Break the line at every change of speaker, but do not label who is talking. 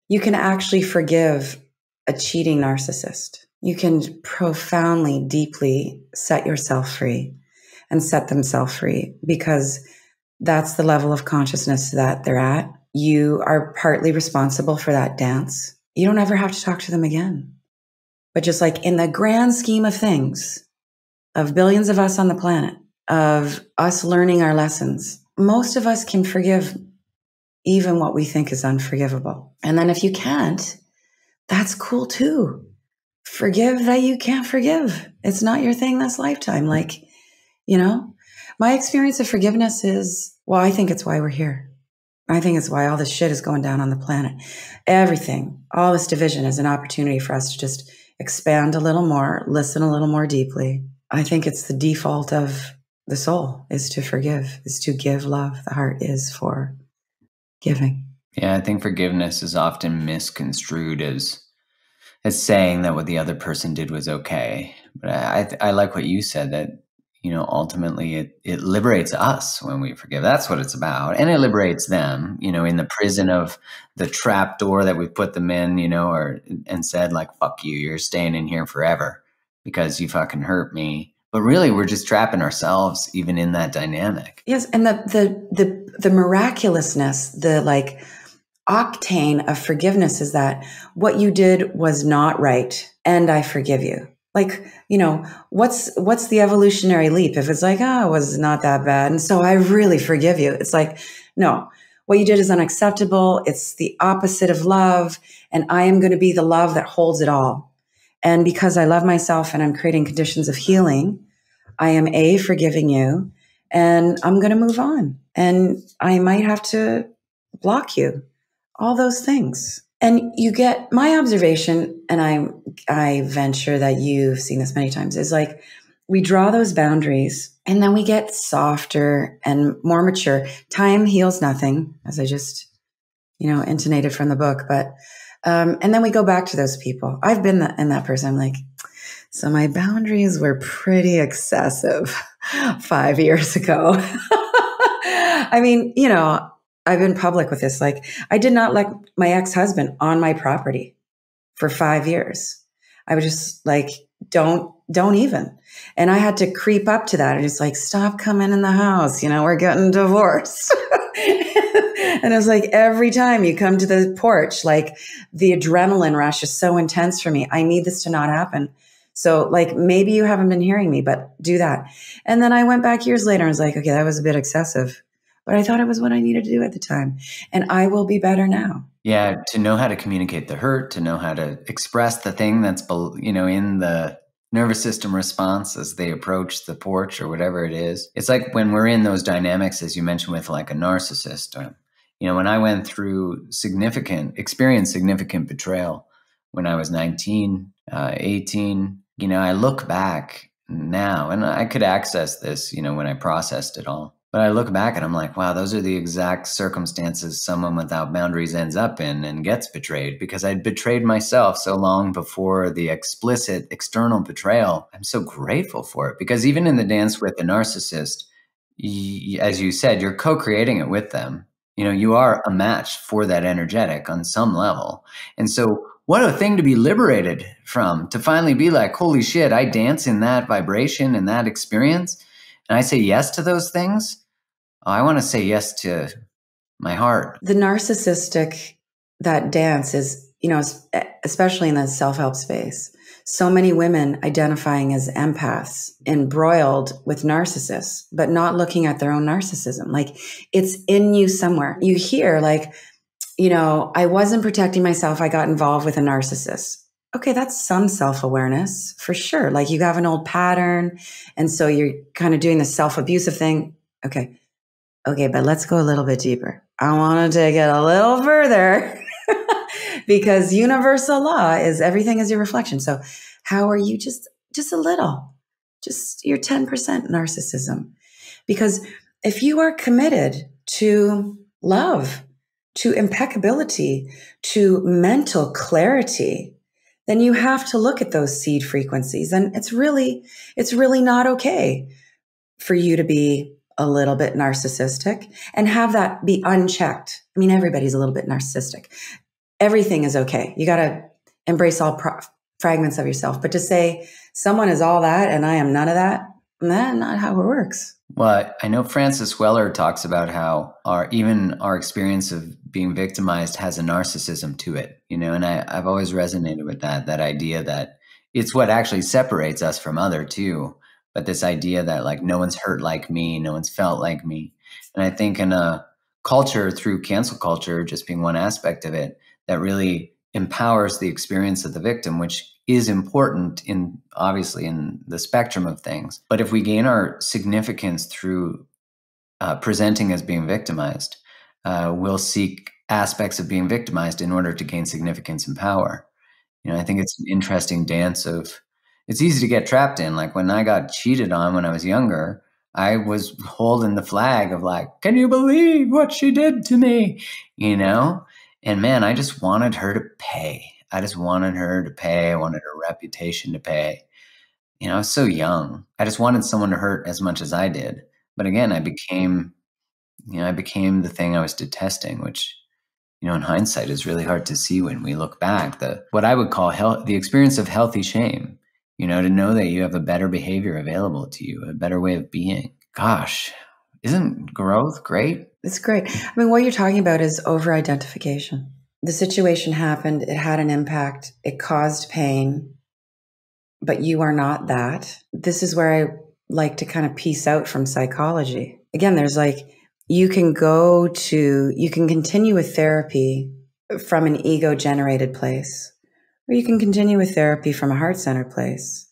You can actually forgive a cheating narcissist. You can profoundly, deeply set yourself free and set themselves free, because that's the level of consciousness that they're at. You are partly responsible for that dance. You don't ever have to talk to them again. But just like in the grand scheme of things, of billions of us on the planet, of us learning our lessons, most of us can forgive even what we think is unforgivable. And then if you can't, that's cool too. Forgive that you can't forgive. It's not your thing this lifetime. Like, my experience of forgiveness is, well, I think it's why we're here. I think it's why all this shit is going down on the planet. Everything, all this division is an opportunity for us to just expand a little more, listen a little more deeply. I think it's the default of the soul, is to forgive, is to give love. The heart is for giving.
Yeah, I think forgiveness is often misconstrued as saying that what the other person did was okay. But I like what you said, that ultimately it liberates us when we forgive. That's what it's about. And it liberates them, in the prison of the trap door that we put them in, and said like, fuck you, you're staying in here forever because you fucking hurt me. But really, we're just trapping ourselves even in that dynamic.
Yes. And the miraculousness, the like octane of forgiveness is that what you did was not right. And I forgive you. Like, what's the evolutionary leap? If it's like, it was not that bad, and so I really forgive you. It's like, no, what you did is unacceptable. It's the opposite of love. And I am going to be the love that holds it all. And because I love myself and I'm creating conditions of healing, I am forgiving you, and I'm going to move on. And I might have to block you, all those things. And you get my observation, and I venture that you've seen this many times, is like we draw those boundaries and then we get softer and more mature. Time heals nothing, as I just, intonated from the book. But, and then we go back to those people. I've been in that person. I'm like, so my boundaries were pretty excessive 5 years ago. I mean, I've been public with this. Like, I did not let my ex-husband on my property for 5 years. I was just like, don't even. And I had to creep up to that. And it's like, stop coming in the house. We're getting divorced. And it was like, every time you come to the porch, like the adrenaline rush is so intense for me. I need this to not happen. So like, maybe you haven't been hearing me, but do that. And then I went back years later and was like, okay, that was a bit excessive. But I thought it was what I needed to do at the time. And I will be better now.
Yeah, to know how to communicate the hurt, to know how to express the thing that's, in the nervous system response as they approach the porch or whatever it is. It's like when we're in those dynamics, as you mentioned, with like a narcissist. When I went through experienced significant betrayal when I was 19, 18, I look back now, and I could access this, when I processed it all. But I look back and I'm like, wow, those are the exact circumstances someone without boundaries ends up in and gets betrayed, because I'd betrayed myself so long before the explicit external betrayal. I'm so grateful for it, because even in the dance with the narcissist, as you said, you're co-creating it with them. You are a match for that energetic on some level. And so what a thing to be liberated from, to finally be like, holy shit, I dance in that vibration and that experience. And I say yes to those things. I want to say yes to my heart.
The narcissistic, that dance is, especially in the self-help space, so many women identifying as empaths embroiled with narcissists, but not looking at their own narcissism. Like, it's in you somewhere. You hear like, I wasn't protecting myself. I got involved with a narcissist. Okay, that's some self-awareness for sure. Like, you have an old pattern, and so you're kind of doing the self-abusive thing. Okay, but let's go a little bit deeper. I want to take it a little further because universal law is everything is your reflection. So how are you just a little, just your 10% narcissism? Because if you are committed to love, to impeccability, to mental clarity, then you have to look at those seed frequencies. And it's really not okay for you to be a little bit narcissistic and have that be unchecked. I mean, everybody's a little bit narcissistic. everything is okay. You got to embrace all fragments of yourself. But to say someone is all that and I am none of that, that's not how it works.
Well, I know Francis Weller talks about how even our experience of being victimized has a narcissism to it, and I've always resonated with that idea that it's what actually separates us from other too. But this idea that like no one's hurt like me, no one's felt like me. And I think in a culture, through cancel culture just being one aspect of it, that really empowers the experience of the victim, which is important obviously in the spectrum of things. But if we gain our significance through presenting as being victimized, we'll seek aspects of being victimized in order to gain significance and power. I think it's an interesting dance of, it's easy to get trapped in. Like when I got cheated on when I was younger, I was holding the flag of like, can you believe what she did to me? And man, I just wanted her to pay. I just wanted her to pay. I wanted her reputation to pay. I was so young. I just wanted someone to hurt as much as I did. But again, I became the thing I was detesting, which, in hindsight is really hard to see when we look back. What I would call the experience of healthy shame, to know that you have a better behavior available to you, a better way of being. Gosh, isn't growth great?
It's great. I mean, what you're talking about is over-identification. The situation happened. It had an impact. It caused pain. But you are not that. This is where I like to kind of piece out from psychology. Again, there's you can continue with therapy from an ego-generated place, or you can continue with therapy from a heart-centered place.